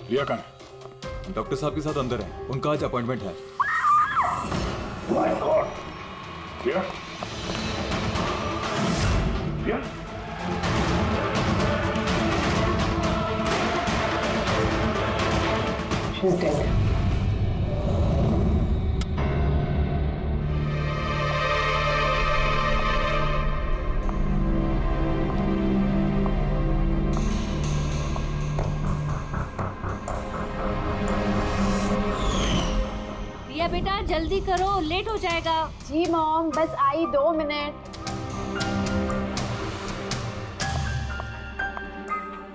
रिया कहाँ है? डॉक्टर साहब के साथ अंदर है, उनका आज अपॉइंटमेंट है। My god. Riya? Riya? She's dead. Riya बेटा जल्दी करो, लेट हो जाएगा। जी मॉम, बस आई 2 मिनट।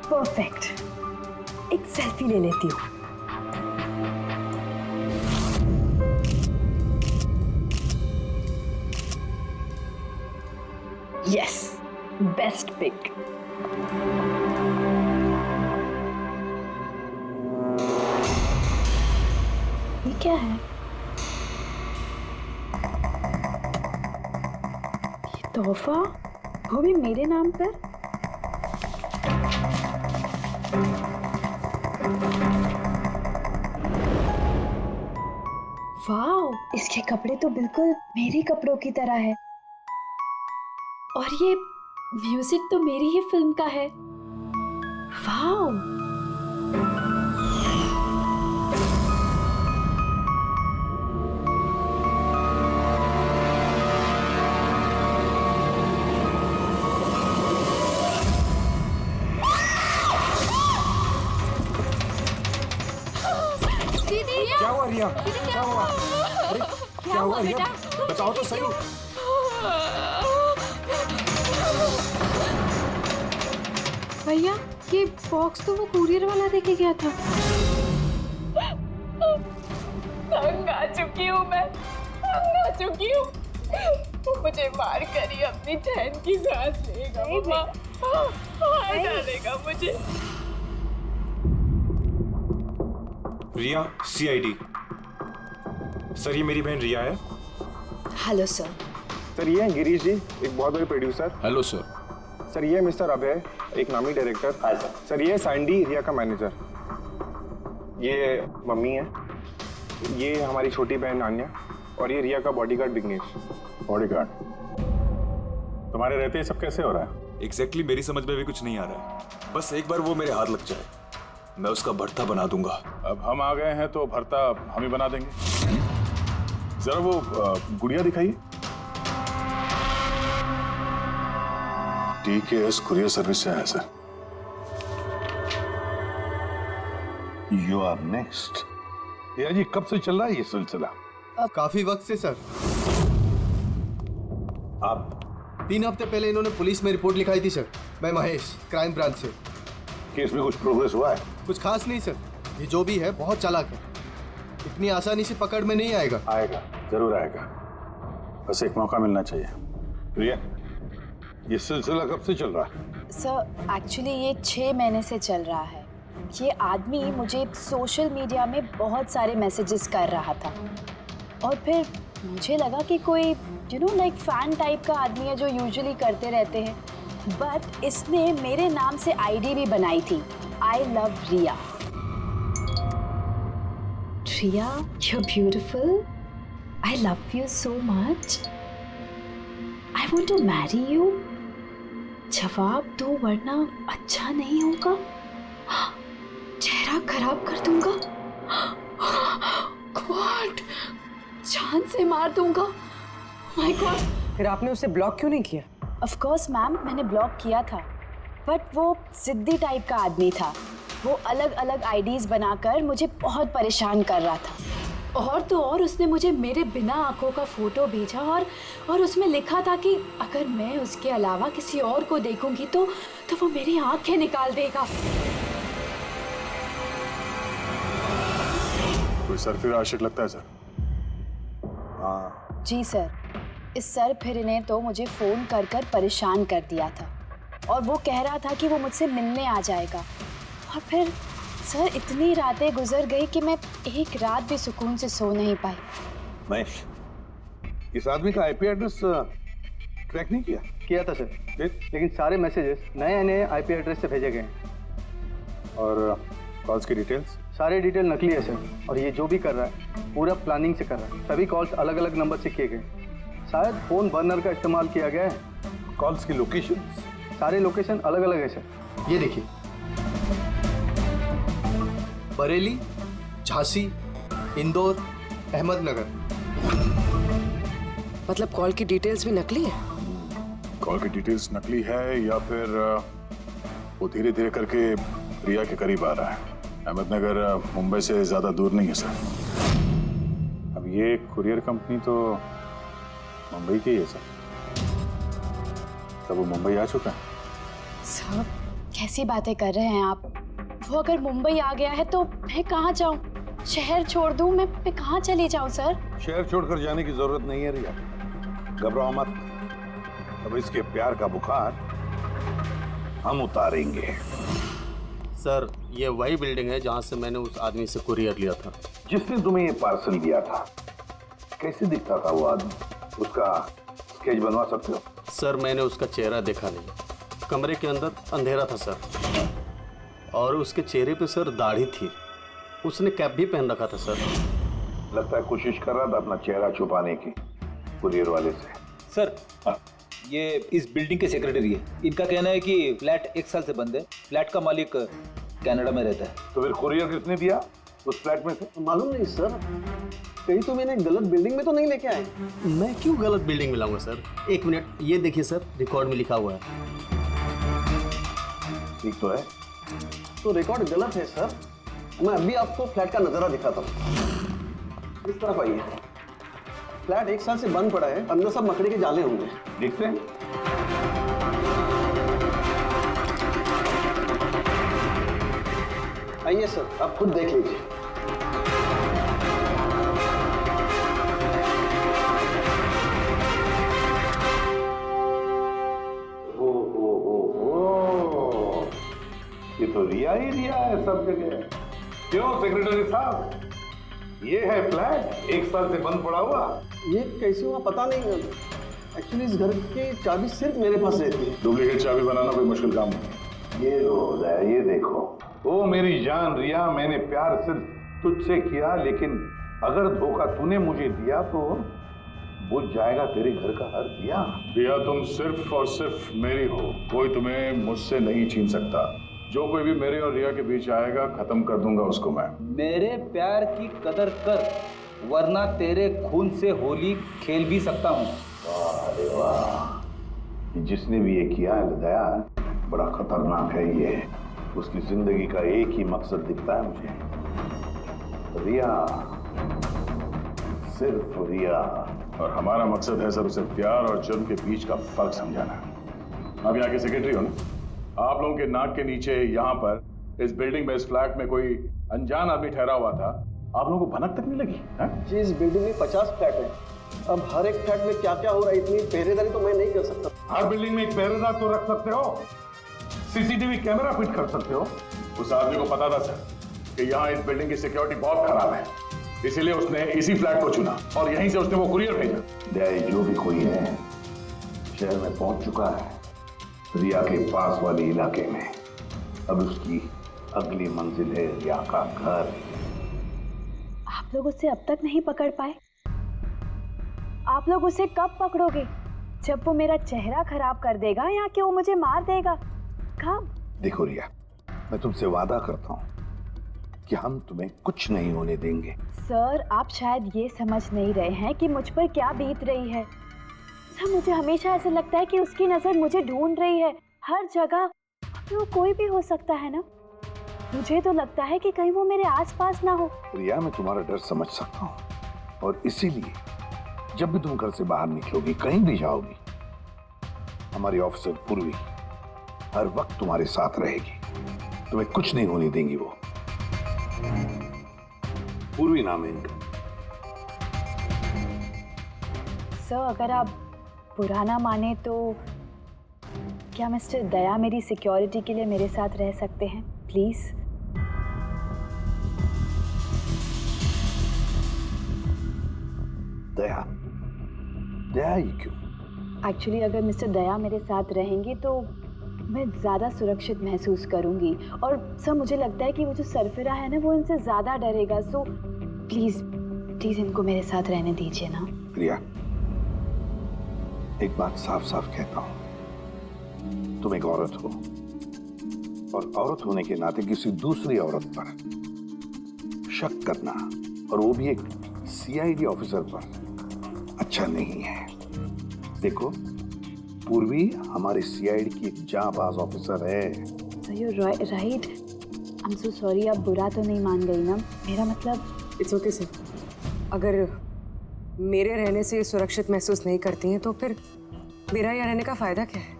परफेक्ट, एक सेल्फी ले लेती हूँ। Yes, best pick. ये क्या है? ये तोहफा, वो भी मेरे नाम पर। वाओ, इसके कपड़े तो बिल्कुल मेरे कपड़ों की तरह है। और ये म्यूजिक तो मेरी ही फिल्म का है। वाओ, दीदी क्या हुआ रिया? क्या हुआ? अरे क्या हुआ रिया? बेटा? बताओ तो सही। भैया ये बॉक्स तो वो कुरियर वाला देके गया था। तंग आ चुकी हूँ मैं, तंग आ चुकी हूँ। वो मुझे मार कर ही अपनी चैन की सांस लेगा। मम्मा मार डालेगा मुझे। रिया, CID। सर, ये मेरी बहन रिया है। Hello sir. सर ये हैं गिरीश जी, एक बहुत बड़े प्रोड्यूसर। Hello sir. सर ये मिस्टर अभय, एक नामी डायरेक्टर। Hi sir. सर ये सैंडी, रिया का मैनेजर। ये मम्मी है, ये हमारी छोटी बहन आन्या, और ये रिया का बॉडीगार्ड विघ्नेश। बॉडीगार्ड? तुम्हारे रहते ये सब कैसे हो रहा है? एग्जैक्टली मेरी समझ में भी कुछ नहीं आ रहा है। बस एक बार वो मेरे हाथ लग जाए, मैं उसका भर्ता बना दूंगा। अब हम आ गए हैं तो भरता हम ही बना देंगे। जरा वो गुड़िया दिखाइए। TKS कुरियर सर्विस से है sir. You are next. Riya ji, कब से चल रहा है ये सिलसिला? काफी वक्त से सर। आप 3 हफ्ते पहले इन्होंने पुलिस में रिपोर्ट लिखाई थी सर। मैं महेश, क्राइम ब्रांच से। केस में कुछ प्रोग्रेस हुआ है? कुछ खास नहीं सर, ये जो भी है बहुत चालाक है, इतनी आसानी से पकड़ में नहीं आएगा। आएगा, जरूर आएगा। बस एक मौका मिलना चाहिए। रिया, ये सिलसिला कब से चल रहा है? सर एक्चुअली ये 6 महीने से चल रहा है। ये आदमी मुझे सोशल मीडिया में बहुत सारे मैसेजेस कर रहा था, और फिर मुझे लगा कि कोई लाइक फैन टाइप का आदमी है जो यूजुअली करते रहते हैं। बट इसने मेरे नाम से ID भी बनाई थी, I love Riya. Riya, you're beautiful. I love you so much. I want to marry you. जवाब दो वरना अच्छा नहीं होगा, चेहरा खराब कर दूंगा, गॉड जान से मार दूंगा। My God. फिर आपने उसे ब्लॉक क्यों नहीं किया? ऑफ कोर्स मैम, मैंने ब्लॉक किया था, बट वो जिद्दी टाइप का आदमी था। वो अलग अलग IDs बनाकर मुझे बहुत परेशान कर रहा था। और तो और उसने मुझे मेरे बिना आंखों का फोटो भेजा, और उसमें लिखा था कि अगर मैं उसके अलावा किसी और को देखूंगी तो वो मेरी आंखें निकाल देगा। कोई सरफिर आशिक लगता है सर। हाँ, जी सर, इस सर फिर ने तो मुझे फ़ोन कर कर परेशान कर दिया था, और वो कह रहा था कि वो मुझसे मिलने आ जाएगा। और फिर सर इतनी रातें गुजर गई कि मैं एक रात भी सुकून से सो नहीं पाई। महेश, इस आदमी का IP एड्रेस ट्रैक नहीं किया? किया था सर, लेकिन सारे मैसेजेस नए नए IP एड्रेस से भेजे गए हैं। और कॉल्स की डिटेल्स? सारे डिटेल नकली है सर, और ये जो भी कर रहा है पूरा प्लानिंग से कर रहा है। सभी कॉल्स अलग अलग नंबर से किए गए, शायद फोन बर्नर का इस्तेमाल किया गया है। कॉल्स की लोकेशन? सारे लोकेशन अलग अलग है सर। ये देखिए, बरेली, झांसी, इंदौर, अहमदनगर। मतलब कॉल की डिटेल्स भी नकली है? कॉल की डिटेल्स नकली है या फिर वो धीरे धीरे करके रिया के करीब आ रहा है। अहमदनगर मुंबई से ज्यादा दूर नहीं है सर। अब ये कुरियर कंपनी तो मुंबई की है सर। तब वो मुंबई आ चुका है। सर कैसी बातें कर रहे हैं आप? वो अगर मुंबई आ गया है तो मैं कहाँ जाऊँ? शहर छोड़ दूँ? मैं कहाँ चली जाऊँ सर? शहर छोड़कर जाने की जरूरत नहीं है रिया, घबराओ मत। अब इसके प्यार का बुखार हम उतारेंगे। सर ये वही बिल्डिंग है जहाँ से मैंने उस आदमी से कुरियर लिया था। जिसने तुम्हें ये पार्सल दिया था, कैसे दिखता था वो आदमी? उसका स्केच बनवा सकते हो? सर मैंने उसका चेहरा देखा नहीं, कमरे के अंदर अंधेरा था सर, और उसके चेहरे पे सर दाढ़ी थी। उसने कैप भी पहन रखा था सर। लगता है कोशिश कर रहा था अपना चेहरा छुपाने की कुरियर वाले से। सर ये इस बिल्डिंग के सेक्रेटरी है। इनका कहना है कि फ्लैट 1 साल से बंद है। फ्लैट का मालिक कनाडा में रहता है। तो फिर कुरियर किसने दिया उस फ्लैट में से? मालूम नहीं सर, कहीं तो मैंने गलत बिल्डिंग में तो नहीं लेके आए। मैं क्यों गलत बिल्डिंग में लाऊंगा सर? 1 मिनट, ये देखिए सर, रिकॉर्ड में लिखा हुआ है। ठीक तो है? तो रिकॉर्ड गलत है सर। मैं अभी आपको फ्लैट का नजारा दिखाता हूँ। इस तरफ आइए। फ्लैट 1 साल से बंद पड़ा है, अंदर सब मकड़ी के जाले होंगे। देखते हैं। आइए सर, आप खुद देख लीजिए। ये तो रिया ही रिया है सब जगह। क्यों सेक्रेटरी साहब, ये है फ्लैट 1 साल से बंद पड़ा हुआ? ये कैसे हुआ पता नहीं। एक्चुअली इस घर की चाबी सिर्फ मेरे पास रहती है। डुप्लीकेट चाबी बनाना कोई मुश्किल काम नहीं। ये लो ये देखो। ओ मेरी जान रिया, मैंने प्यार सिर्फ तुझसे किया, लेकिन अगर धोखा तूने मुझे दिया तो बुझ जाएगा तेरे घर का हर दिया। रिया तुम सिर्फ और सिर्फ मेरी हो, कोई तुम्हें मुझसे नहीं छीन सकता। जो कोई भी मेरे और रिया के बीच आएगा खत्म कर दूंगा उसको मैं। मेरे प्यार की कदर कर, वरना तेरे खून से होली खेल भी सकता हूँ। अरे वाह, जिसने भी ये किया है दया, बड़ा खतरनाक है ये। उसकी जिंदगी का एक ही मकसद दिखता है मुझे, रिया, सिर्फ रिया। और हमारा मकसद है सर उसे प्यार और जुर्म के बीच का फर्क समझाना। आप यहाँ के सेक्रेटरी हो ना? आप लोगों के नाक के नीचे यहाँ पर इस बिल्डिंग में, इस फ्लैट में कोई अनजान आदमी ठहरा हुआ था, आप लोगों को भनक तक नहीं लगी? जी इस बिल्डिंग में 50 फ्लैट है। अब हर एक फ्लैट में क्या क्या हो रहा है इतनी पहरेदारी तो मैं नहीं कर सकता। हर बिल्डिंग में एक पहरेदार तो रख सकते हो, सीसीटीवी कैमरा फिट कर सकते हो। उस आदमी को पता था सर कि यहाँ इस बिल्डिंग की सिक्योरिटी बहुत खराब है, इसीलिए उसने इसी फ्लैट को चुना और यहीं से उसने वो कुरियर भेजा। दया जो भी कोई है शहर में पहुंच चुका है, रिया के पास वाले इलाके में। अब उसकी अगली मंजिल है रिया का घर। आप लोग उसे अब तक नहीं पकड़ पाए? आप लोग उसे कब पकड़ोगे? जब वो मेरा चेहरा खराब कर देगा या कि वो मुझे मार देगा? कब? देखो रिया, मैं तुमसे वादा करता हूँ कि हम तुम्हें कुछ नहीं होने देंगे। सर आप शायद ये समझ नहीं रहे हैं कि मुझ पर क्या बीत रही है। सर मुझे हमेशा ऐसा लगता है कि उसकी नजर मुझे ढूंढ रही है हर जगह। वो कोई भी हो सकता है ना? मुझे तो लगता है कि कहीं वो मेरे आसपास ना हो। रिया मैं तुम्हारा डर समझ सकता हूँ, और इसीलिए जब भी तुम घर से बाहर निकलोगी, कहीं भी जाओगी, हमारी ऑफिसर पूर्वी हर वक्त तुम्हारे साथ रहेगी। तुम्हें कुछ नहीं होने देंगी वो। पूर्वी नाम है इनका। सर अगर आप बुरा ना माने तो क्या मिस्टर दया मेरी सिक्योरिटी के लिए मेरे साथ रह सकते हैं प्लीज? दया? दया ही क्यों? एक्चुअली अगर मिस्टर दया मेरे साथ रहेंगे तो मैं ज़्यादा सुरक्षित महसूस करूंगी। और सर मुझे लगता है कि वो जो सरफिरा है ना, वो इनसे ज़्यादा डरेगा। सो प्लीज़ प्लीज़ इनको मेरे साथ रहने दीजिए ना। रिया, एक बात साफ साफ कहता हूं, तुम एक औरत हो और औरत होने के नाते किसी दूसरी औरत पर शक करना, और वो भी एक सीआईडी ऑफिसर पर, अच्छा नहीं है। देखो, पूर्वी हमारे सीआईडी की एक जांबाज ऑफिसर है। Sir you right. I am so sorry. आप बुरा तो नहीं मान गई ना? मेरा मतलब इट्स ओके सर। अगर मेरे रहने से ये सुरक्षित महसूस नहीं करती हैं तो फिर मेरा यहाँ रहने का फायदा क्या है?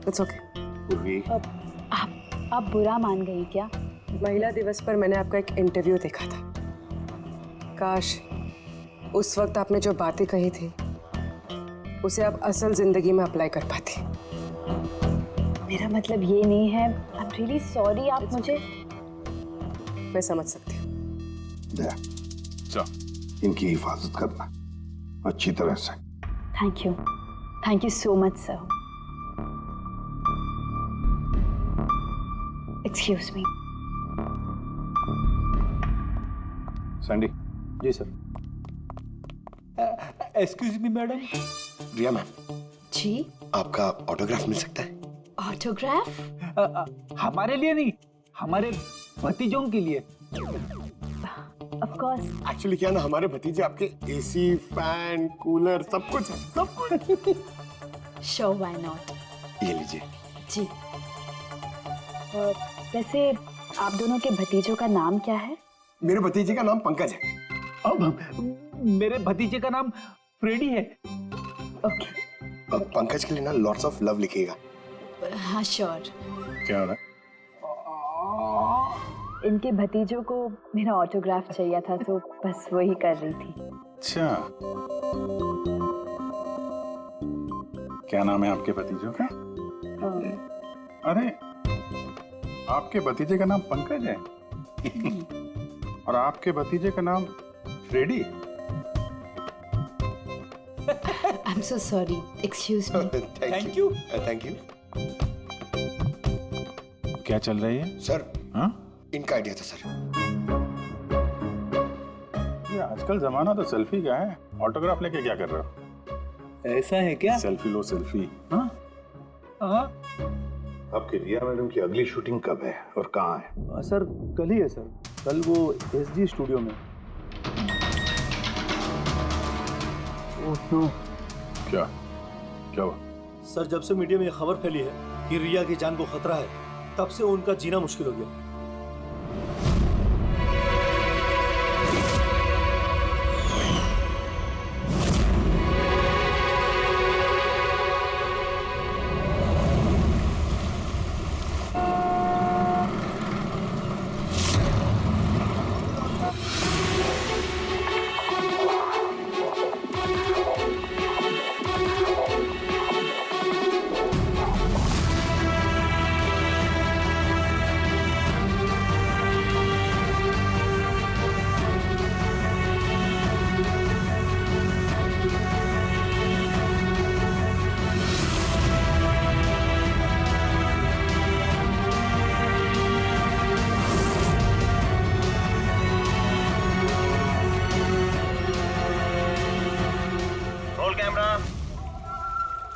It's okay. पूर्वी, आप बुरा मान गई क्या? महिला दिवस पर मैंने आपका एक इंटरव्यू देखा था। काश उस वक्त आपने जो बातें कही थी उसे आप असल जिंदगी में अप्लाई कर पाती। मेरा मतलब ये नहीं है। आई एम रियली सॉरी। आप मुझे मैं समझ सकती हूँ। दया, जा। इनकी हिफाजत करना अच्छी तरह से। Thank you so much sir. Excuse me. Sandy. जी sir. Excuse me madam. Riya ma'am, जी? आपका ऑटोग्राफ मिल सकता है? ऑटोग्राफ? हमारे लिए नहीं, हमारे भतीजों के लिए। Of course. एक्चुअली क्या ना, हमारे भतीजे आपके एसी, फैन, कूलर सब कुछ है, सब कुछ। Show why not. ये लीजिए। जी। वैसे आप दोनों के भतीजों का नाम क्या है? मेरे भतीजे का नाम पंकज है। अब मेरे भतीजे का नाम फ्रेडी है। ओके। अब पंकज के लिए ना लॉट्स ऑफ लव लिखिएगा। हाँ श्योर। क्या हो रहा है? इनके भतीजों को मेरा ऑटोग्राफ चाहिए था, तो बस वही कर रही थी। अच्छा, क्या नाम है आपके भतीजों का? अरे, आपके भतीजे का नाम पंकज है और आपके भतीजे का नाम Freddy. I am so sorry. Excuse me. Thank you. Thank you. क्या चल रही है सर? हाँ? इनका आइडिया था सर। ये आजकल जमाना तो सेल्फी का है, ऑटोग्राफ लेके क्या कर रहे हो? ऐसा है क्या? सेल्फी लो सेल्फी। हाँ? हाँ आपकी रिया मैडम की अगली शूटिंग कब है और कहाँ है? सर कल ही है सर। कल वो एसजी स्टूडियो में। Oh no. क्या क्या हुआ? सर, जब से मीडिया में ये खबर फैली है कि रिया की जान को खतरा है, तब से उनका जीना मुश्किल हो गया।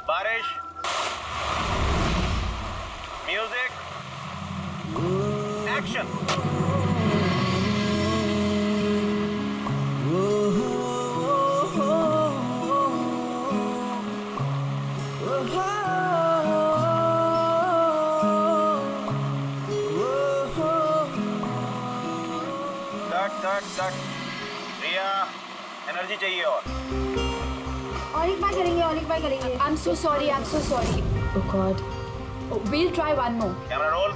बारिश, म्यूजिक, एक्शन। कट। रिया, एनर्जी चाहिए और एक बार करेंगे। I'm so sorry. Oh God. Oh, we'll try one more. Camera roll.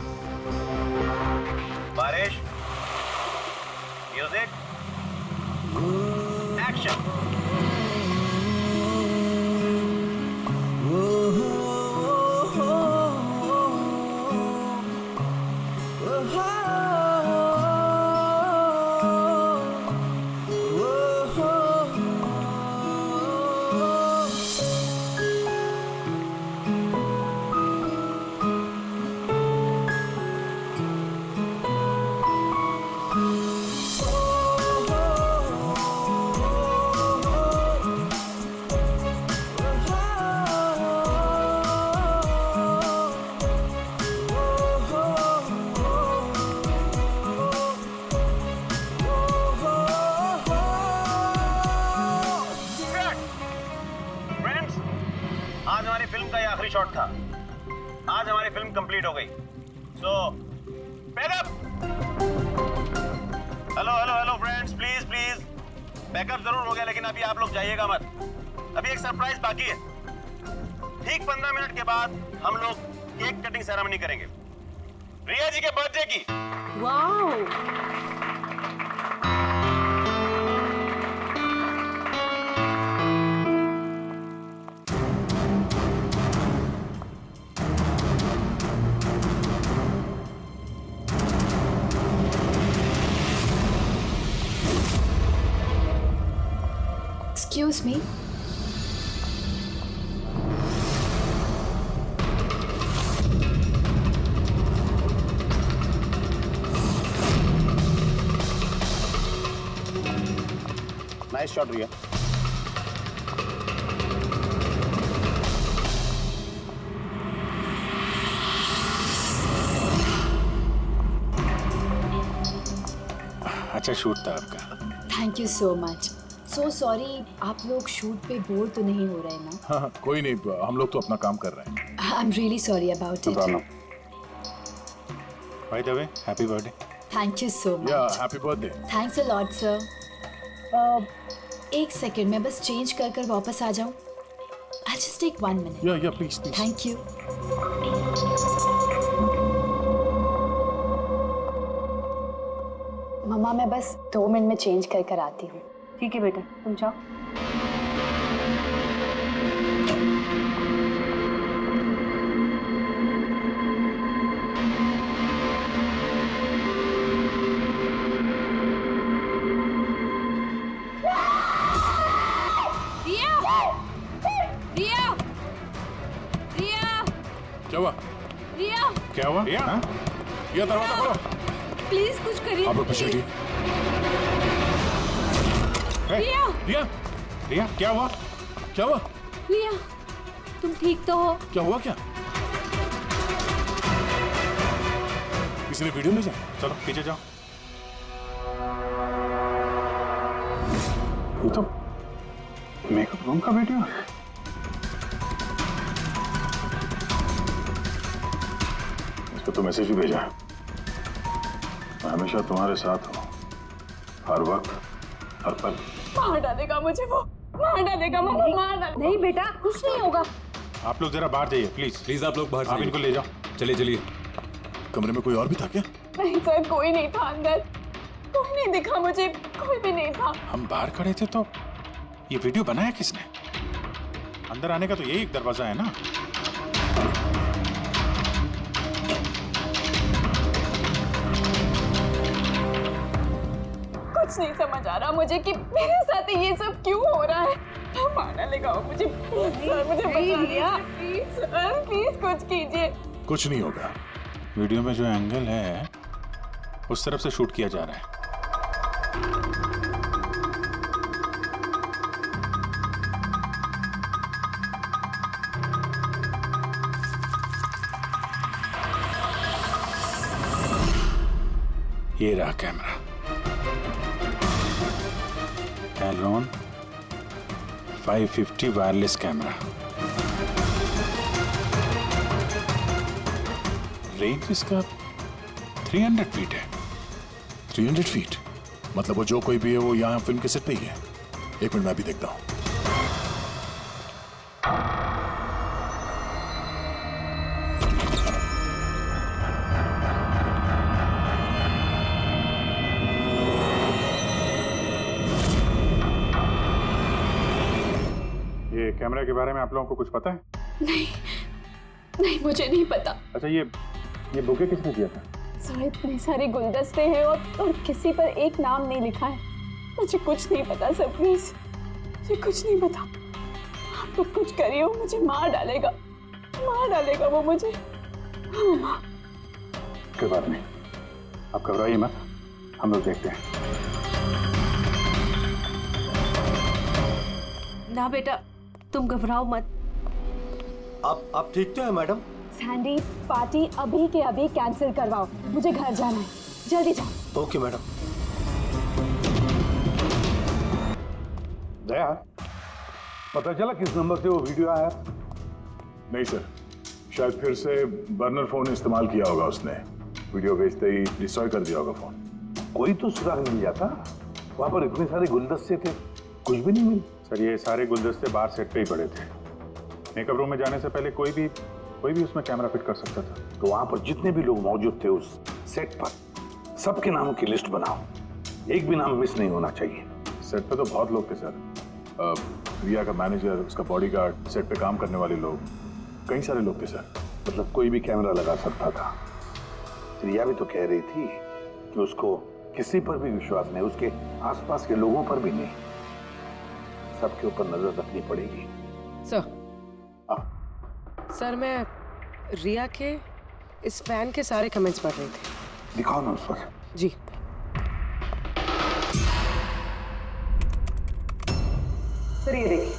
बारिश, म्यूजिक, एक्शन। आज हमारी फिल्म कंप्लीट हो गई। So pack up. Hello hello hello friends, please please pack up जरूर हो गया, लेकिन अभी आप लोग जाइएगा मत। अभी एक सरप्राइज बाकी है। ठीक 15 मिनट के बाद हम लोग केक कटिंग सेरेमनी करेंगे रिया जी के बर्थडे की। Wow! Excuse me. Nice shot Riya. अच्छा शूट था आपका। Thank you so much. So sorry, आप लोग शूट पे बोर तो नहीं हो रहे ना? हाँ कोई नहीं, हम लोग तो अपना काम कर रहे हैं। I am really sorry about it. By the way, happy birthday. Thank you so much. Yeah happy birthday. Thanks a lot sir. एक सेकेंड, मैं बस चेंज कर कर वापस आ जाऊँ। I just take 1 minute. Yeah please please. Thank you. मम्मा मैं बस 2 मिनट में चेंज कर कर आती हूँ। ठीक है बेटा, तुम जाओ। रिया! रिया! रिया! क्या हुआ? रिया! क्या हुआ? रिया? हाँ? ये दरवाजा खोलो। प्लीज कुछ करिए। आप लोग पीछे हटिए। रिया! रिया? रिया क्या हुआ? क्या हुआ? रिया, तुम ठीक तो हो? क्या हुआ क्या? किसी ने वीडियो ले जाए? चलो पीछे जाओ। ये तो मेकअप रूम का वीडियो है। इसको तो मैसेज भी भेजा है। मैं हमेशा तुम्हारे साथ हूँ, हर वक्त हर पल। मार डालेगा मुझे वो, मार डालेगा मम्मा, मार डालेगा। नहीं बेटा, कुछ नहीं होगा। आप लोग जरा बाहर जाइए प्लीज। प्लीज आप लोग बाहर आप इनको ले जाओ। चलिए चलिए। कमरे में कोई और भी था क्या? नहीं सर, कोई नहीं था अंदर, कोई नहीं दिखा मुझे, कोई भी नहीं था। हम बाहर खड़े थे तो ये वीडियो बनाया किसने? अंदर आने का तो यही एक दरवाजा है ना। कुछ नहीं समझ आ रहा मुझे कि मेरे साथ ये सब क्यों हो रहा है। मार डालेगा वो मुझे। प्लीज सर, मुझे बचा लिया। प्लीज सर, प्लीज कुछ कीजिए। कुछ नहीं होगा। वीडियो में जो एंगल है उस तरफ से शूट किया जा रहा है। ये रहा camera. Canon 550 wireless camera. Range इसका 300 फीट है। 300 फीट मतलब वो जो कोई भी है वो यहाँ फिल्म के सेट पे ही है। एक मिनट मैं भी देखता हूँ। ये कैमरा के बारे में आप लोगों को कुछ पता है? नहीं नहीं, मुझे नहीं पता। अच्छा ये बुके किसने दिया था? सर इतने सारे गुलदस्ते हैं और किसी पर एक नाम नहीं लिखा है। मुझे कुछ नहीं पता सर, प्लीज मुझे कुछ नहीं पता। आप लोग कुछ करिए, वो मुझे मार डालेगा वो मुझे। कोई बात नहीं, आप घबराइए मत, हम लोग देखते हैं। ना बेटा, तुम घबराओ मत। आप ठीक तो है मैडम? सैंडी, पार्टी अभी के अभी कैंसिल करवाओ, मुझे घर जाना है, जल्दी जाओ। Okay madam. दया, पता चला किस नंबर से वो वीडियो आया? नहीं सर, शायद फिर से बर्नर फोन इस्तेमाल किया होगा उसने। वीडियो भेजते ही डिस्ट्रॉय कर दिया होगा फोन। कोई तो सुराग मिल जाता। वहां पर इतने सारे गुलदस्ते थे, कुछ भी नहीं मिले। सर ये सारे गुलदस्ते बाहर सेट पे ही पड़े थे। मेकअप रूम में जाने से पहले कोई भी उसमें कैमरा फिट कर सकता था। तो वहां पर जितने भी लोग मौजूद थे उस सेट पर, सबके नामों की लिस्ट बनाओ। एक भी नाम मिस नहीं होना चाहिए। सेट पे तो बहुत लोग थे सर। रिया का मैनेजर, उसका बॉडीगार्ड, सेट पे काम करने वाले लोग, कई सारे लोग थे सर। मतलब कोई भी कैमरा लगा सकता था। रिया भी तो कह रही थी कि उसको किसी पर भी विश्वास नहीं, उसके आसपास के लोगों पर भी नहीं। सबके ऊपर नजर रखनी पड़ेगी। सर मैं रिया के इस फैन के सारे कमेंट्स पढ़ रही थी। दिखाओ ना उस पर। जी। सर ये देखिए,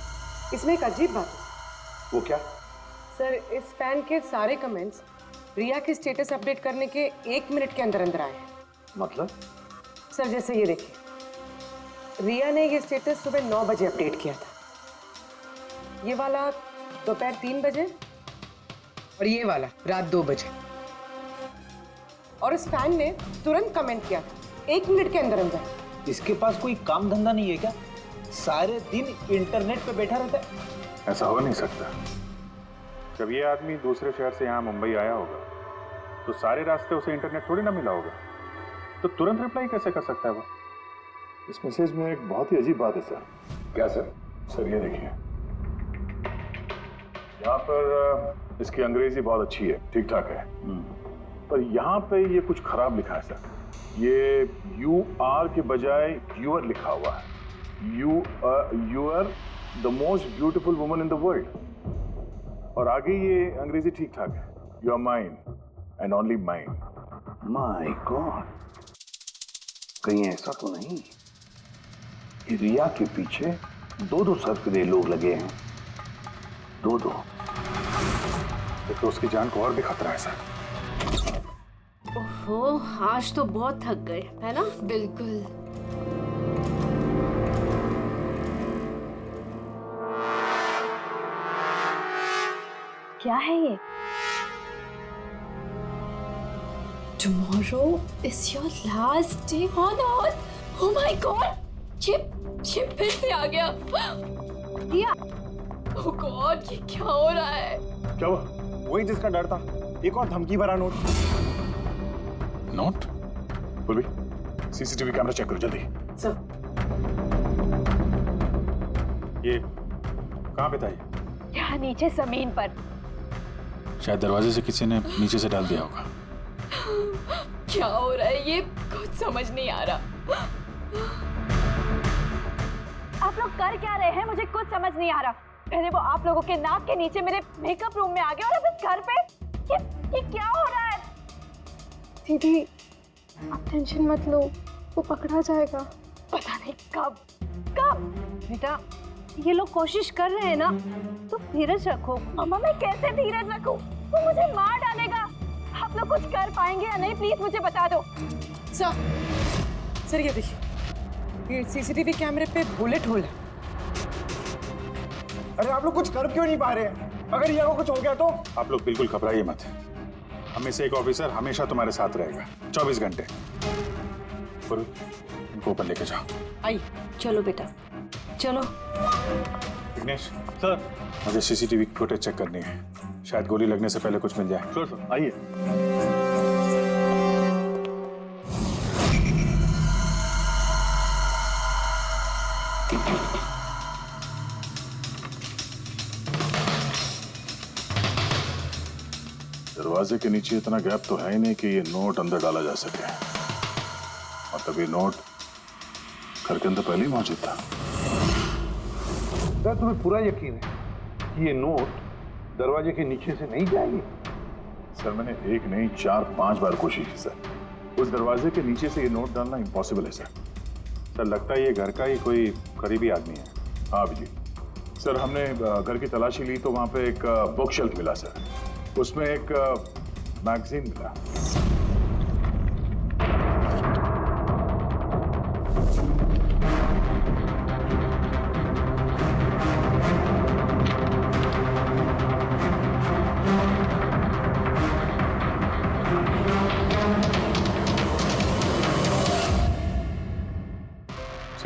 इसमें एक अजीब बात है। वो क्या? सर इस फैन के सारे कमेंट्स रिया के स्टेटस अपडेट करने के 1 मिनट के अंदर अंदर आए हैं। मतलब? सर जैसे ये देखिए, रिया ने ये स्टेटस सुबह 9 बजे अपडेट किया था, ये वाला दोपहर 3 बजे और ये वाला रात 2 बजे। और इस फैन ने तुरंत कमेंट किया था 1 मिनट के अंदर अंदर। इसके पास कोई काम धंधा नहीं है क्या? सारे दिन इंटरनेट पे बैठा रहता है। ऐसा हो नहीं सकता। जब ये आदमी दूसरे शहर से यहाँ मुंबई आया होगा तो सारे रास्ते उसे इंटरनेट थोड़ी ना मिला होगा, तो तुरंत रिप्लाई कैसे कर सकता है वो? इस मैसेज में एक बहुत ही अजीब बात है सर। क्या सर? सर ये देखिए, यहाँ पर इसकी अंग्रेजी बहुत अच्छी है, ठीक ठाक है, पर यहाँ पे ये कुछ खराब लिखा है सर। ये UR के बजाय यूर लिखा हुआ है। You are the most beautiful woman in the world। और आगे ये अंग्रेजी ठीक ठाक है, You are mine and only mine। My God, कहीं ऐसा तो नहीं कि रिया के पीछे 2 सरफिरे लोग लगे हैं? 2। तो उसकी जान को और भी खतरा है सर। ओहो, आज तो बहुत थक गए, है ना? बिल्कुल। क्या है ये? Tomorrow is your last day on earth। Oh my God! Chip फिर से आ गया। रिया, oh God, ये क्या हो रहा है? क्या हुआ? वही जिसका डर था, एक और धमकी भरा नोट। नोट? बोल CCTV कैमरा चेक करो जल्दी। सर ये कहाँ पे था ये? यहाँ नीचे जमीन पर। शायद दरवाजे से किसी ने नीचे से डाल दिया होगा। क्या हो रहा है ये? कुछ समझ नहीं आ रहा। आप लोग कर क्या रहे हैं? मुझे कुछ समझ नहीं आ रहा। पहले वो आप लोगों के नाक के नीचे मेरे मेकअप रूम में आ गया और अब इस घर पे ये क्या हो रहा है? दीदी आप टेंशन मत लो, वो पकड़ा जाएगा। पता नहीं कब। बेटा ये लोग कोशिश कर रहे हैं ना, तो धीरज रखो। मम्मा मैं कैसे धीरज रखूं? वो मुझे मार डालेगा। आप लोग कुछ कर पाएंगे या नहीं, प्लीज मुझे बता दो। सर ये देखिए, ये CCTV कैमरे पे बुलेट होल है। अरे आप लोग कुछ कर क्यों नहीं पा रहे हैं? अगर रिया को कुछ हो गया तो? आप लोग बिल्कुल घबराइए मत। हमें से एक ऑफिसर हमेशा तुम्हारे साथ रहेगा 24 घंटे। इनको ऊपर लेके जाओ। आई। चलो बेटा, चलो। विघ्नेश सर, मुझे CCTV फुटेज चेक करनी है। शायद गोली लगने से पहले कुछ मिल जाए। सर आइए। दरवाजे के नीचे इतना गैप तो है ही नहीं कि ये नोट अंदर डाला जा सके। मतलब ये नोट घर के अंदर पहले ही मौजूद था। सर तुम्हें पूरा यकीन है कि ये नोट दरवाजे के नीचे से नहीं जाएगी? सर मैंने 1 नहीं 4-5 बार कोशिश की सर। उस दरवाजे के नीचे से ये नोट डालना इम्पॉसिबल है सर। सर लगता है ये घर का ही कोई करीबी आदमी है। हाँ जी सर, हमने घर की तलाशी ली तो वहाँ पे एक बुक शेल्फ मिला सर। उसमें एक मैगजीन मिला।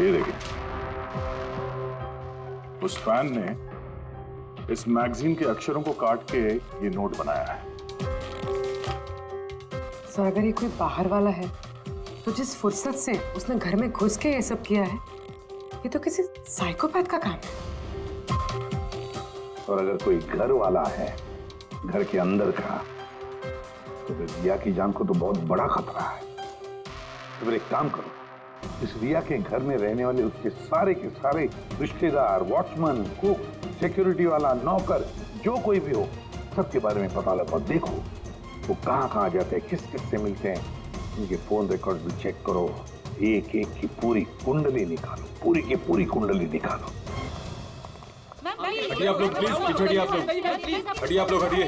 ये देखिए, उस फैन ने इस मैगजीन के अक्षरों को काट के ये नोट बनाया है। सर अगर ये कोई बाहर वाला है तो जिस फुर्सत से उसने घर में घुस के ये सब किया है, ये तो किसी साइकोपैथ का काम है। और अगर कोई घर वाला है, घर के अंदर का, तो फिर रिया की जान को तो बहुत बड़ा खतरा है। तो फिर एक काम करो, इस रिया के घर में रहने वाले उसके सारे के सारे रिश्तेदार, वॉचमैन, कुक, सिक्योरिटी वाला, नौकर, जो कोई भी हो, सबके बारे में पता लगाओ। देखो वो कहाँ कहाँ जाते हैं, किस किस से मिलते हैं, इनके फोन रिकॉर्ड भी चेक करो। एक एक की पूरी कुंडली निकालो, पूरी की पूरी कुंडली निकालो। हटिए आप लोग प्लीज, पीछे हटिए आप लोग, हटिए आप लोग, हटिए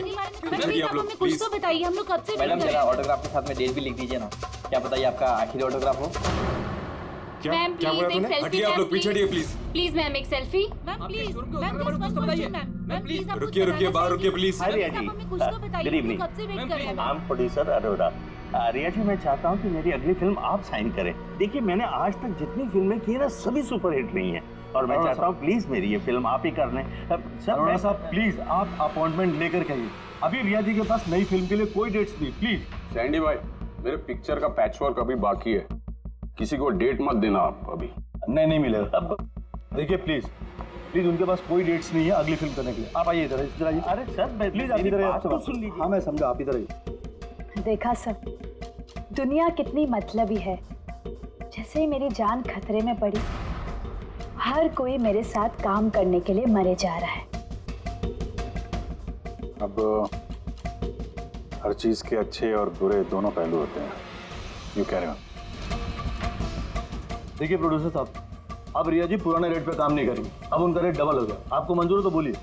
हटिए आप लोग प्लीज। कुछ तो बताइए, हम लोग कब से मैडम जरा ऑटोग्राफ के साथ में डेट भी लिख दीजिए ना, क्या पता ये आपका आखिरी ऑटोग्राफ हो। क्या क्या बोला तूने? हटिए आप लोग, पीछे हटिए प्लीज। प्लीज मैम एक सेल्फी। मैम प्लीज, रुकिए रुकिए, बाहर रुकिए please. Hi Riya ji, good evening. I am producer Arora. Riya ji, मैं चाहता हूँ कि मेरी अगली फिल्म आप साइन करें। देखिए मैंने आज तक जितनी फिल्में की ना, सभी सुपरहिट रही हैं, और मैं चाहता हूँ प्लीज मेरी ये फिल्म आप ही कर लें। अरोड़ा साहब प्लीज आप अपॉइंटमेंट लेकर के आइए। अभी रिया जी के पास नई फिल्म के लिए कोई डेट्स नहीं, प्लीज। सैंडी भाई, मेरे पिक्चर का पैचवर्क अभी बाकी है, किसी को डेट मत देना आप अभी। नहीं मिलेगा। अब देखिए प्लीज प्लीज, उनके पास कोई डेट्स नहीं है अगली फिल्म करने के लिए। आप आइए इधर, इधर आइए। अरे सर प्लीज आप इधर आइए, सुन लीजिए। हाँ मैं समझा, आप इधर आइए। देखा सब, दुनिया कितनी मतलबी है। जैसे ही मेरी जान खतरे में पड़ी, हर कोई मेरे साथ काम करने के लिए मरे जा रहा है। अब हर चीज के अच्छे और बुरे दोनों पहलू होते हैं। यू कह रहे हो? देखिए प्रोड्यूसर साहब, अब रिया जी पुराने रेट पे काम नहीं करेंगे, अब उनका रेट डबल हो गया। आपको मंजूर है तो बोलिए।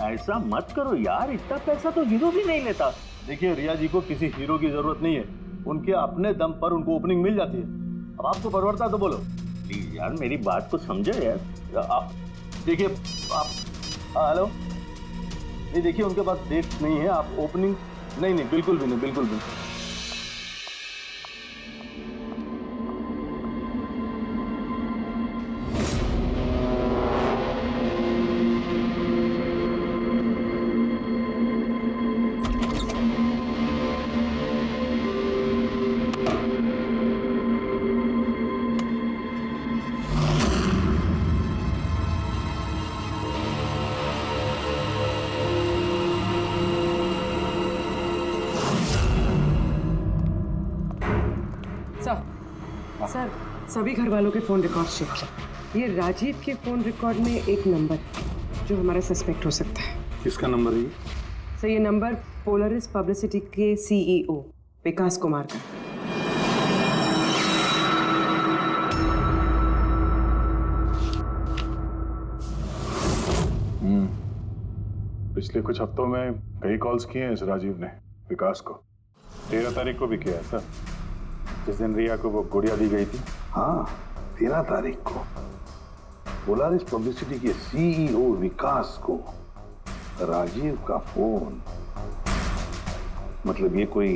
ऐसा मत करो यार, इतना पैसा तो हीरो भी नहीं लेता। देखिए रिया जी को किसी हीरो की जरूरत नहीं है, उनके अपने दम पर उनको ओपनिंग मिल जाती है। अब आपको परवड़ता है तो बोलो। प्लीज यार मेरी बात को समझो यार। आप देखिए, आप हेलो, नहीं देखिए उनके पास डेट नहीं है, आप ओपनिंग नहीं बिल्कुल भी नहीं, बिल्कुल भी। सर सभी घर वालों के फोन रिकॉर्ड चेक किए। ये राजीव के फोन रिकॉर्ड में एक नंबर है जो हमारा सस्पेक्ट हो सकता है। किसका नंबर है ये? सर ये नंबर पोलरिस पब्लिसिटी के सीईओ विकास कुमार का। पिछले कुछ हफ्तों में कई कॉल्स किए हैं इस राजीव ने विकास को। 13 तारीख को भी किया है सर, जिस दिन रिया को वो गुड़िया दी गई थी। हाँ 13 तारीख को पोलारिस पब्लिसिटी के सीईओ विकास को राजीव का फोन। मतलब ये कोई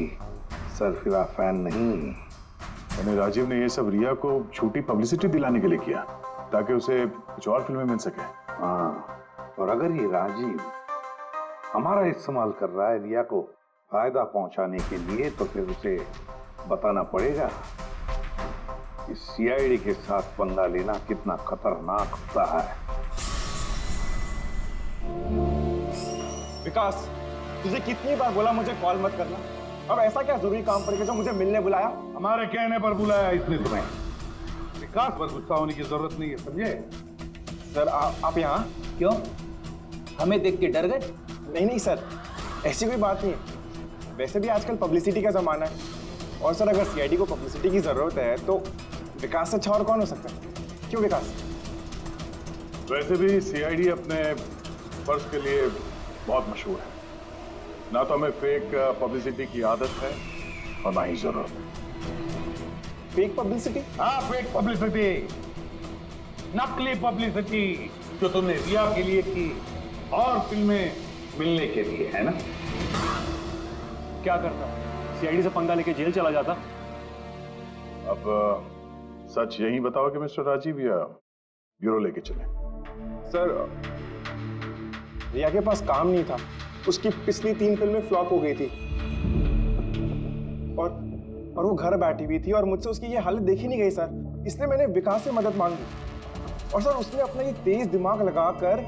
सरफिरा फैन नहीं। यानी राजीव ने ये सब रिया को झूठी पब्लिसिटी दिलाने के लिए किया ताकि उसे कुछ और फिल्में मिल सके। हाँ, और अगर ये राजीव हमारा इस्तेमाल कर रहा है रिया को फायदा पहुंचाने के लिए, तो फिर उसे बताना पड़ेगा कि सीआईडी के साथ पंगा लेना कितना खतरनाक होता है। विकास, तुझे कितनी बार बोला मुझे कॉल मत करना? अब ऐसा क्या जरूरी काम पड़ गया जो मुझे मिलने बुलाया? हमारे कहने पर बुलाया इसने तुम्हें। विकास पर गुस्सा होने की जरूरत नहीं है, समझे? सर आप यहाँ क्यों? हमें देख के डर गए? नहीं सर, ऐसी कोई बात नहीं है। वैसे भी आजकल पब्लिसिटी का जमाना है, और सर अगर सीआईडी को पब्लिसिटी की जरूरत है तो विकास से अच्छा और कौन हो सकता है? क्यों विकास? वैसे भी सीआईडी अपने फर्ज के लिए बहुत मशहूर है। ना तो हमें फेक पब्लिसिटी की आदत है और ना ही जरूरत। Fake publicity? हाँ फेक पब्लिसिटी, नकली पब्लिसिटी जो तुमने रिया के लिए की और फिल्में मिलने के लिए, है ना? क्या करता? सीआईडी से पंगा लेके जेल चला जाता। अब सच यही बताओगे मिस्टर राजीव या ब्यूरो लेके चले? सर रिया के पास काम नहीं था, उसकी पिछली 3 फिल्में फ्लॉप हो गई थी और वो घर बैठी हुई थी और मुझसे उसकी ये हालत देखी नहीं गई सर, इसलिए मैंने विकास से मदद मांगी और सर उसने अपना ये तेज दिमाग लगाकर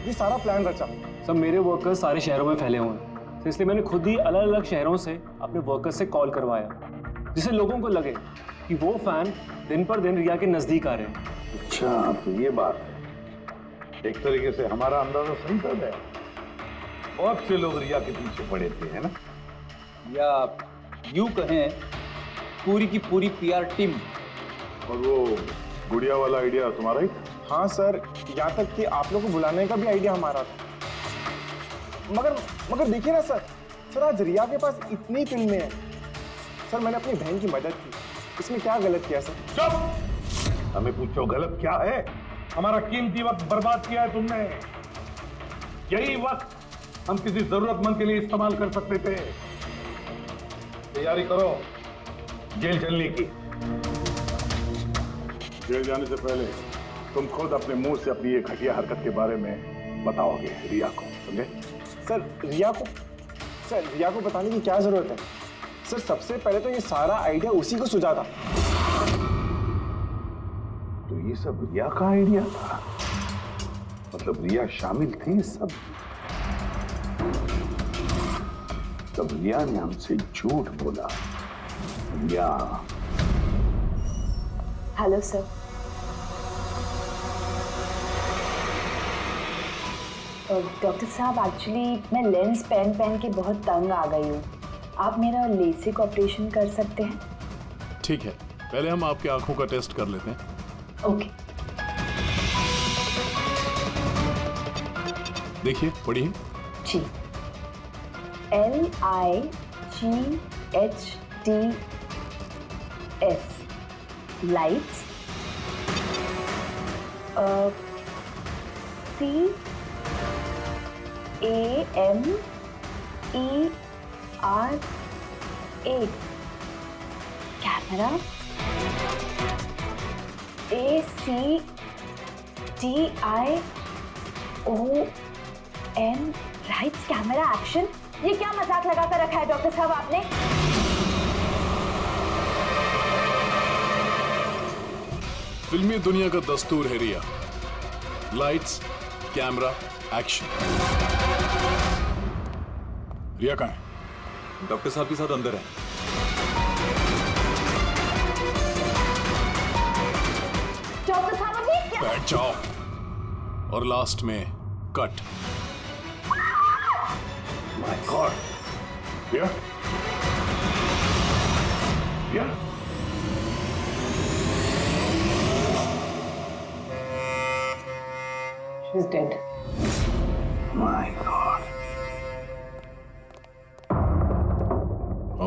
ये सारा प्लान रचा। सर मेरे वर्कर्स सारे शहरों में फैले हुए हैं, तो इसलिए मैंने खुद ही अलग अलग शहरों से अपने वर्कर्स से कॉल करवाया, जिससे लोगों को लगे कि वो फैन दिन पर दिन रिया के नजदीक आ रहे हैं। अच्छा, तो ये बात है। एक तरीके से हमारा अंदाजा सही था गया। बहुत से लोग रिया के पीछे पड़े थे, है ना? या यूं कहें पूरी की पूरी पीआर टीम। और वो गुड़िया वाला आइडिया तुम्हारा ही था? हाँ सर, यहाँ तक कि आप लोगों को बुलाने का भी आइडिया हमारा था। मगर देखिए ना सर आज रिया के पास इतनी फिल्में हैं। सर मैंने अपनी बहन की मदद की, इसमें क्या गलत किया सर? चुप! हमें पूछो गलत क्या है? हमारा कीमती वक्त बर्बाद किया है तुमने। यही वक्त हम किसी जरूरतमंद के लिए इस्तेमाल कर सकते थे। तैयारी करो जेल चलने की। जेल जाने से पहले तुम खुद अपने मुंह से अपनी ये घटिया हरकत के बारे में बताओगे रिया को, समझे? सर रिया को बताने की क्या जरूरत है? सर सबसे पहले तो ये सारा आइडिया उसी को सुझा था। तो ये सब रिया का आइडिया था? मतलब रिया शामिल थी सब? तब रिया ने हमसे झूठ बोला। रिया। Hello sir. डॉक्टर साहब, एक्चुअली मैं लेंस पहन के बहुत तंग आ गई हूँ। आप मेरा लेसिक ऑपरेशन कर सकते हैं? ठीक है, पहले हम आपकी आंखों का टेस्ट कर लेते हैं। ओके। देखिए, पढ़िए। जी। LIGHTS lights. CAMERA camera. ACTION lights camera action. ये क्या मजाक लगा कर रखा है डॉक्टर साहब आपने? फिल्मी दुनिया का दस्तूर है Riya. Lights, camera, action. Riya कहाँ है? डॉक्टर साहब के साथ अंदर है। डॉक्टर साहब अभी क्या? बैठ जाओ। और लास्ट में cut. My god. Riya? Riya? She's dead. My God.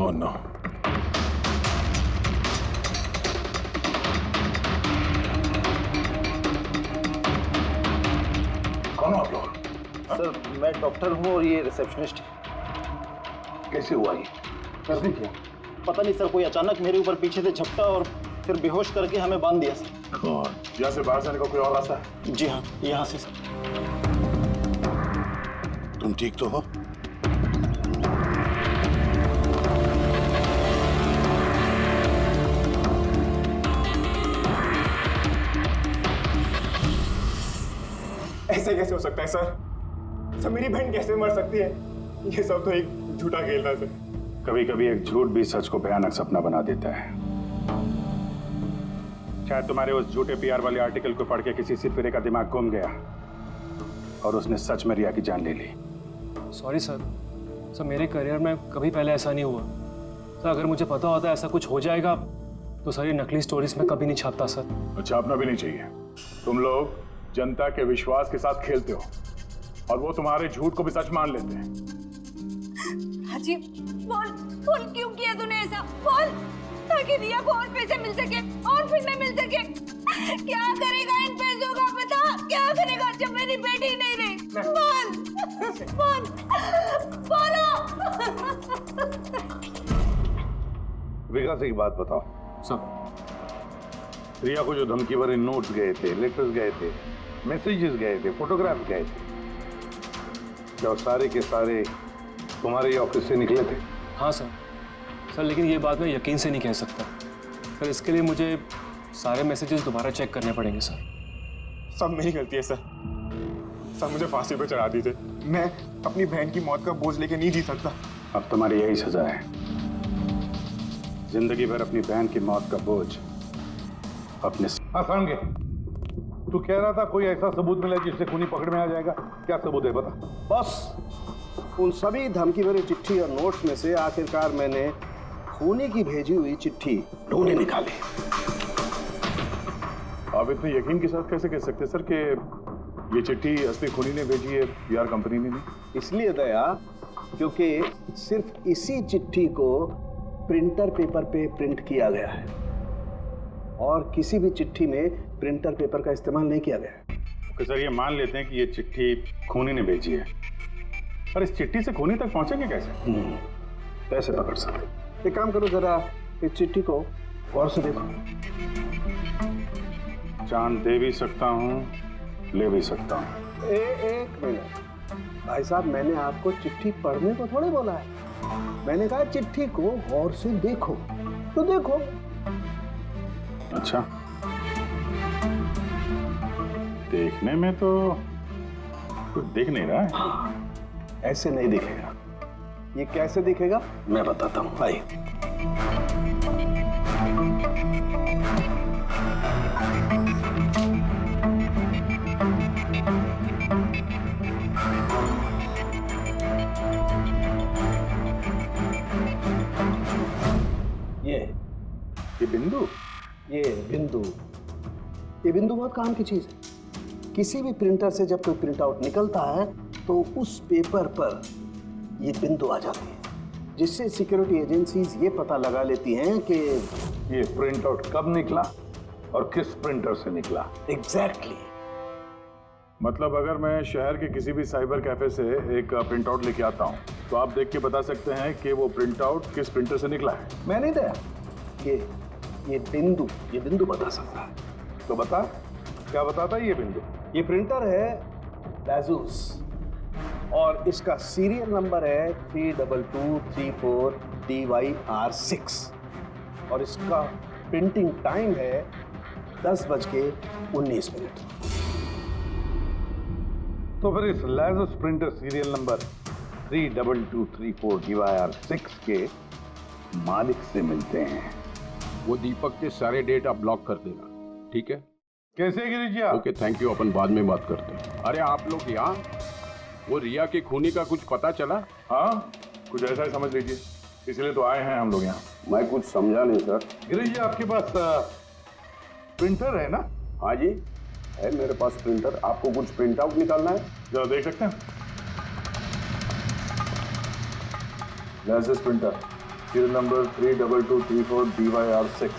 Oh no. कौन हो आप लोग? सर मैं डॉक्टर हूँ और ये रिसेप्शनिस्ट है। कैसे हुआ ये? कैसे किया? पता नहीं सर, कोई अचानक मेरे ऊपर पीछे से झपटा और फिर बेहोश करके हमें बांध दिया सर। यहाँ से बाहर जाने का कोई और रास्ता है? जी हाँ, यहाँ से सर। तुम ठीक तो हो? ऐसे कैसे हो सकता है सर? मेरी बहन कैसे मर सकती है? ये सब तो एक झूठा खेल था सर। कभी कभी एक झूठ भी सच को भयानक सपना बना देता है। शायद तुम्हारे उस झूठे पीआर वाले आर्टिकल को पढ़ के किसी सिरफिरे का दिमाग घूम गया और उसने सच में रिया की जान ले ली। सॉरी सर, मेरे करियर में कभी पहले ऐसा नहीं हुआ सर। अगर मुझे पता होता ऐसा कुछ हो जाएगा तो सर ये नकली स्टोरीज में कभी नहीं छापता सर। छापना भी नहीं चाहिए। तुम लोग जनता के विश्वास के साथ खेलते हो और वो तुम्हारे झूठ को भी सच मान लेते हैं। राजीव, बोल क्यों किया तूने ऐसा? बोल, ताकि रिया को और पैसे मिल सके और फिल्में मिल सके। क्या करेगा इन पैसों का? बता, क्या करेगा जब मेरी बेटी नहीं रही? बोल बोलो। विकास एक बात बताओ सर, रिया को जो धमकी भरे नोट्स गए थे, लेटर्स गए थे, मैसेजेस गए थे, फोटोग्राफ गए थे, क्या वो सारे के सारे तुम्हारे ही ऑफिस से निकले थे? हाँ सर। सर लेकिन ये बात मैं यकीन से नहीं कह सकता सर। इसके लिए मुझे सारे मैसेजेस दोबारा चेक करने पड़ेंगे सर। सब मेरी गलती है सर। सर मुझे फांसी पे चढ़ा दीजिए। मैं अपनी बहन की मौत का बोझ लेके नहीं जी सकता। अब तुम्हारी यही सजा है, जिंदगी भर अपनी बहन की मौत का बोझ अपने। हाँ समझे, तू कह रहा था कोई ऐसा सबूत मिला जिससे खूनी पकड़ में आ जाएगा। क्या सबूत है बता? बस उन सभी धमकी भरी चिट्ठी और नोट्स में से आखिरकार मैंने खूनी की भेजी हुई चिट्ठी ढूंढे निकाली। आप इतने यकीन के साथ कैसे कह सकते सर कि ये चिट्ठी असली खूनी ने भेजी है, पीआर कंपनी ने नहीं? इसलिए दया, क्योंकि सिर्फ इसी चिट्ठी को प्रिंटर पेपर पे प्रिंट किया गया है और किसी भी चिट्ठी में प्रिंटर पेपर का इस्तेमाल नहीं किया गया है। तो सर ये मान लेते हैं कि ये चिट्ठी खूनी ने भेजी है, पर इस चिट्ठी से खूनी तक पहुंचेंगे कैसे? कैसे पकड़ सकते? एक काम करो, जरा इस चिट्ठी को गौर से देखो। चांद दे भी सकता हूँ, ले भी सकता हूँ। एक मिनट भाई साहब, मैंने आपको चिट्ठी पढ़ने को थोड़े बोला है। मैंने कहा चिट्ठी को गौर से देखो, तो देखो। अच्छा, देखने में तो कुछ दिख नहीं रहा है। ऐसे नहीं दिखेगा। ये कैसे दिखेगा मैं बताता हूँ, आइए। ये बिंदु, ये बिंदु बहुत काम की चीज है। किसी भी प्रिंटर से जब कोई प्रिंट आउट निकलता है तो उस पेपर पर ये बिंदु आ जाती है, जिससे सिक्योरिटी एजेंसीज ये पता लगा लेती हैं कि ये प्रिंट आउट कब निकला और किस प्रिंटर से निकला। एग्जैक्टली। मतलब अगर मैं शहर के किसी भी साइबर कैफे से एक प्रिंट आउट लेके आता हूँ तो आप देख के बता सकते हैं कि वो प्रिंट आउट किस प्रिंटर से निकला है? मैं नहीं दया, ये बिंदु बता सकता है। तो बता, क्या बताता है ये बिंदु? ये प्रिंटर है Lazos और इसका सीरियल नंबर है 32234 DYR6 और इसका प्रिंटिंग टाइम है 10:19। तो फिर इस Lazos printer serial number 32234 DYR6 के मालिक से मिलते हैं। वो दीपक के सारे डेटा ब्लॉक कर देना, ठीक है? कैसे गिरीश जी? ओके थैंक यू, अपन बाद में बात करते हैं। अरे आप लोग यहाँ, वो रिया के खूनी का कुछ पता चला? हाँ, कुछ ऐसा ही समझ लीजिए, इसलिए तो आए हैं हम लोग यहाँ। मैं कुछ समझा नहीं सर। गिरीश जी आपके पास प्रिंटर है ना? हाँ जी है मेरे पास प्रिंटर। आपको कुछ प्रिंट आउट निकालना है? जरा देख सकते हैं। Lazos printer serial number 32234 DYR6।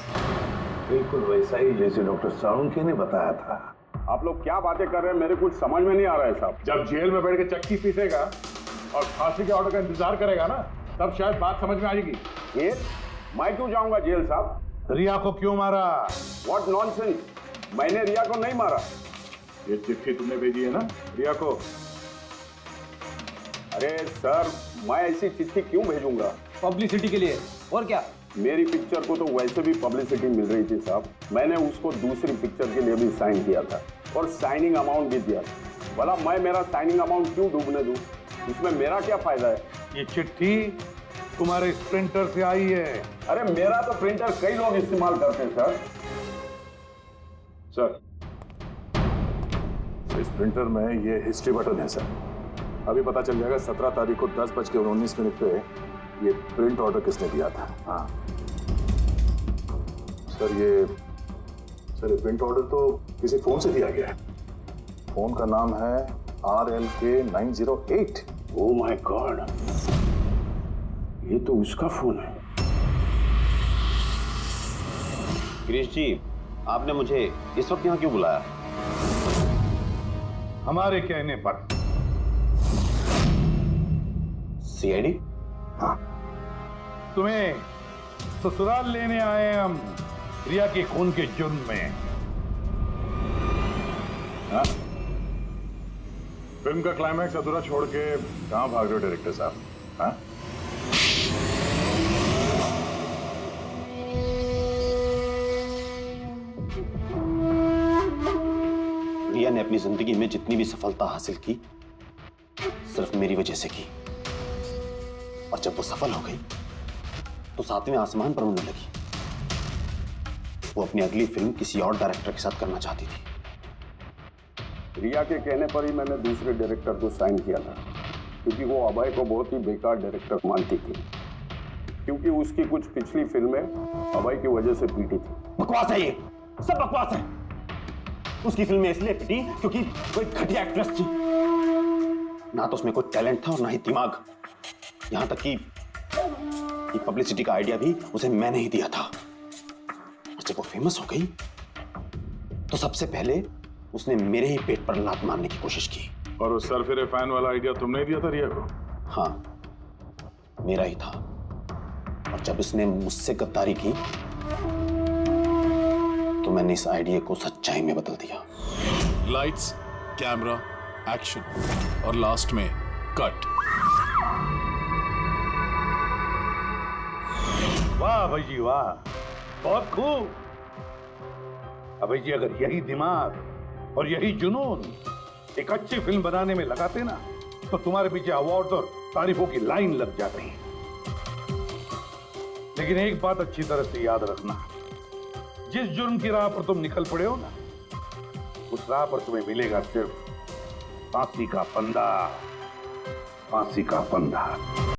बिल्कुल वैसा ही जैसे डॉक्टर साळुंखे ने बताया था। आप लोग क्या बातें कर रहे हैं, मेरे कुछ समझ में नहीं आ रहा है साहब। जब जेल में बैठ के चक्की पीसेगा और फांसी के ऑर्डर का इंतजार करेगा ना, तब शायद बात समझ में आएगी। जेल? मैं क्यों जाऊंगा जेल साहब? रिया को क्यों मारा? व्हाट नॉनसेंस, मैंने रिया को नहीं मारा। ये चिट्ठी तुमने भेजी है ना रिया को? अरे सर, मैं ऐसी चिट्ठी क्यों भेजूंगा? पब्लिसिटी के लिए, और क्या? मेरी पिक्चर को तो वैसे भी पब्लिसिटी मिल रही थी साहब। मैंने उसको दूसरी पिक्चर के लिए भी साइन किया था और साइनिंग अमाउंट भी दिया था। भला मैं मेरा साइनिंग अमाउंट क्यों डूबने दूं? इसमें मेरा क्या फायदा है? ये चिट्ठी तुम्हारे इस प्रिंटर से आई है। अरे मेरा तो प्रिंटर कई लोग इस्तेमाल करते हैं सर। इस प्रिंटर में ये हिस्ट्री बटन है सर। अभी पता चल जाएगा 17 तारीख को 10:19 पे ये प्रिंट ऑर्डर किसने दिया था। हाँ सर, ये प्रिंट ऑर्डर तो किसी फोन से दिया गया है। फोन का नाम है RLK908। ओह माय गॉड, ये तो उसका फोन है। गिरीश जी, आपने मुझे इस वक्त यहाँ क्यों बुलाया? हमारे कहने पर। CID? हाँ, तुम्हें ससुराल लेने आए हैं हम। रिया के खून के जुर्म में। हाँ? फिल्म का क्लाइमैक्स अधूरा छोड़ के कहां भाग रहे हो डायरेक्टर साहब? हाँ? रिया ने अपनी जिंदगी में जितनी भी सफलता हासिल की सिर्फ मेरी वजह से की, और जब वो सफल हो गई तो 7वें आसमान पर उड़ने लगी। वो अपनी अगली फिल्म किसी और डायरेक्टर के साथ करना चाहती थी। रिया के कहने पर ही मैंने दूसरे डायरेक्टर को साइन किया था, क्योंकि वो अभय को बहुत ही बेकार डायरेक्टर मानती थी, क्योंकि उसकी कुछ पिछली फिल्में अभय की वजह से पीटी थी। बकवास है, ये सब बकवास है। उसकी फिल्में इसलिए पिटी क्योंकि वो एक घटिया एक्ट्रेस थी। ना तो उसमें कोई टैलेंट था और ना ही दिमाग। यहां तक कि पब्लिसिटी का आइडिया भी उसे मैंने ही दिया था। और जब वो फेमस हो गई तो सबसे पहले उसने मेरे ही पेट पर लात मारने की कोशिश की। और उस सरफिरे फैन वाला आइडिया तुमने ही दिया था रिया को? हाँ, मेरा ही था। और जब उसने मुझसे गद्दारी की तो मैंने इस आइडिया को सच्चाई में बदल दिया। लाइट्स, कैमरा, एक्शन और लास्ट में कट। वाह भाई जी वाह, बहुत खूब। अभय जी, अगर यही दिमाग और यही जुनून एक अच्छी फिल्म बनाने में लगाते ना तो तुम्हारे पीछे अवार्ड और तारीफों की लाइन लग जाती। लेकिन एक बात अच्छी तरह से याद रखना, जिस जुर्म की राह पर तुम निकल पड़े हो ना, उस राह पर तुम्हें मिलेगा सिर्फ फांसी का फंदा, फांसी का फंदा।